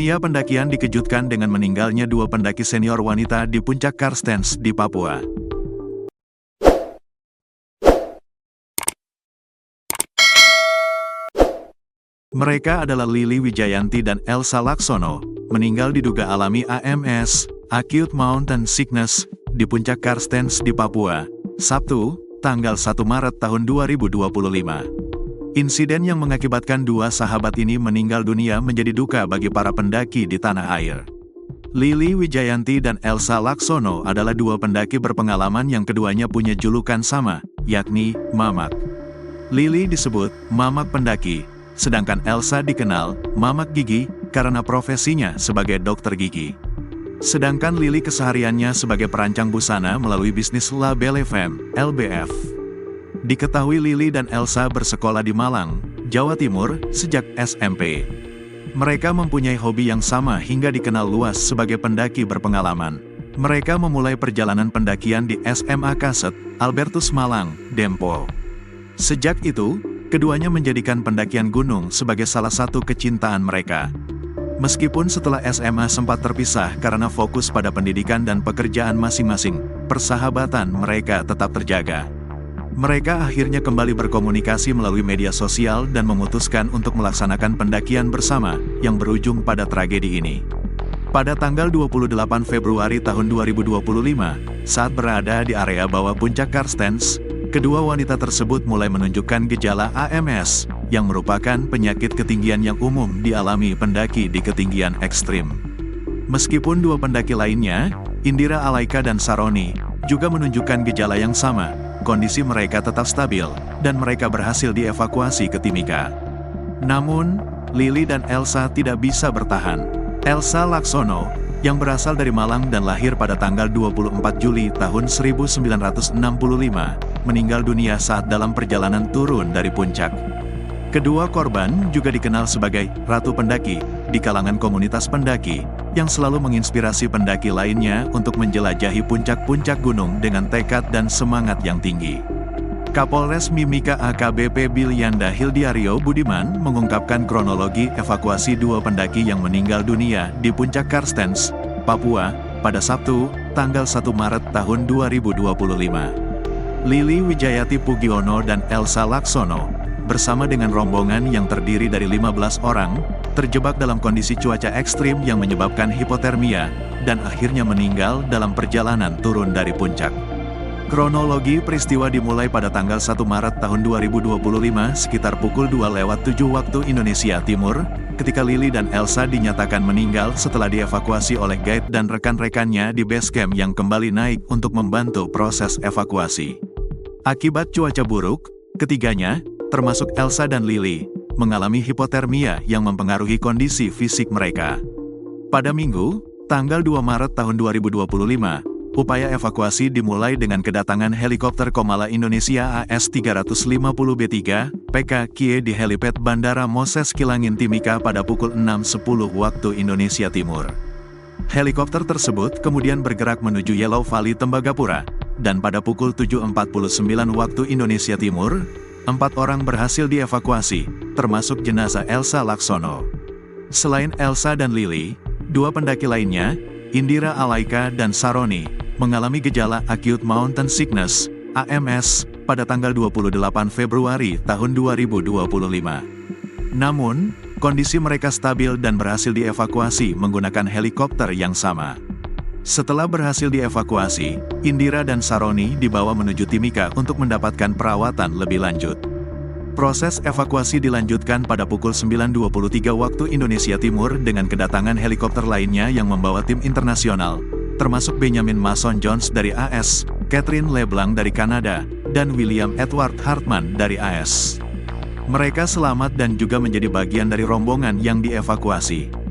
Dunia pendakian dikejutkan dengan meninggalnya dua pendaki senior wanita di puncak Karstens di Papua. Mereka adalah Lily Wijayanti dan Elsa Laksono, meninggal diduga alami AMS, Acute Mountain Sickness, di puncak Karstens di Papua, Sabtu, tanggal 1 Maret tahun 2025. Insiden yang mengakibatkan dua sahabat ini meninggal dunia menjadi duka bagi para pendaki di tanah air. Lily Wijayanti dan Elsa Laksono adalah dua pendaki berpengalaman yang keduanya punya julukan sama, yakni Mamak. Lily disebut Mamak pendaki, sedangkan Elsa dikenal Mamak gigi karena profesinya sebagai dokter gigi. Sedangkan Lily kesehariannya sebagai perancang busana melalui bisnis La Belle Femme, LBF. Diketahui Lily dan Elsa bersekolah di Malang, Jawa Timur, sejak SMP. Mereka mempunyai hobi yang sama hingga dikenal luas sebagai pendaki berpengalaman. Mereka memulai perjalanan pendakian di SMA Kaset, Albertus Malang, Dempo. Sejak itu, keduanya menjadikan pendakian gunung sebagai salah satu kecintaan mereka. Meskipun setelah SMA sempat terpisah karena fokus pada pendidikan dan pekerjaan masing-masing, persahabatan mereka tetap terjaga. Mereka akhirnya kembali berkomunikasi melalui media sosial dan memutuskan untuk melaksanakan pendakian bersama, yang berujung pada tragedi ini. Pada tanggal 28 Februari tahun 2025, saat berada di area bawah puncak Karstens, kedua wanita tersebut mulai menunjukkan gejala AMS, yang merupakan penyakit ketinggian yang umum dialami pendaki di ketinggian ekstrim. Meskipun dua pendaki lainnya, Indira Alaika dan Saroni, juga menunjukkan gejala yang sama, kondisi mereka tetap stabil, dan mereka berhasil dievakuasi ke Timika. Namun, Lily dan Elsa tidak bisa bertahan. Elsa Laksono, yang berasal dari Malang dan lahir pada tanggal 24 Juli tahun 1965, meninggal dunia saat dalam perjalanan turun dari puncak. Kedua korban juga dikenal sebagai Ratu Pendaki di kalangan komunitas pendaki, yang selalu menginspirasi pendaki lainnya untuk menjelajahi puncak-puncak gunung dengan tekad dan semangat yang tinggi. Kapolres Mimika AKBP Bilyanda Hildiario Budiman mengungkapkan kronologi evakuasi dua pendaki yang meninggal dunia di puncak Karstens, Papua, pada Sabtu, tanggal 1 Maret tahun 2025. Lily Wijayati Pugiono dan Elsa Laksono, bersama dengan rombongan yang terdiri dari 15 orang, terjebak dalam kondisi cuaca ekstrim yang menyebabkan hipotermia, dan akhirnya meninggal dalam perjalanan turun dari puncak. Kronologi peristiwa dimulai pada tanggal 1 Maret tahun 2025 sekitar pukul 2:07 waktu Indonesia Timur, ketika Lily dan Elsa dinyatakan meninggal setelah dievakuasi oleh guide dan rekan-rekannya di base camp yang kembali naik untuk membantu proses evakuasi. Akibat cuaca buruk, ketiganya, termasuk Elsa dan Lily, mengalami hipotermia yang mempengaruhi kondisi fisik mereka. Pada Minggu, tanggal 2 Maret tahun 2025, upaya evakuasi dimulai dengan kedatangan helikopter Komala Indonesia AS-350B3, PKKIE di helipad Bandara Moses Kilangin Timika pada pukul 6.10 waktu Indonesia Timur. Helikopter tersebut kemudian bergerak menuju Yellow Valley Tembagapura, dan pada pukul 7.49 waktu Indonesia Timur, 4 orang berhasil dievakuasi, termasuk jenazah Elsa Laksono. Selain Elsa dan Lily, dua pendaki lainnya, Indira Alaika dan Saroni, mengalami gejala Acute Mountain Sickness, AMS, pada tanggal 28 Februari tahun 2025. Namun, kondisi mereka stabil dan berhasil dievakuasi menggunakan helikopter yang sama. Setelah berhasil dievakuasi, Indira dan Saroni dibawa menuju Timika untuk mendapatkan perawatan lebih lanjut. Proses evakuasi dilanjutkan pada pukul 9.23 waktu Indonesia Timur dengan kedatangan helikopter lainnya yang membawa tim internasional, termasuk Benjamin Mason Jones dari AS, Catherine Leblanc dari Kanada, dan William Edward Hartman dari AS. Mereka selamat dan juga menjadi bagian dari rombongan yang dievakuasi.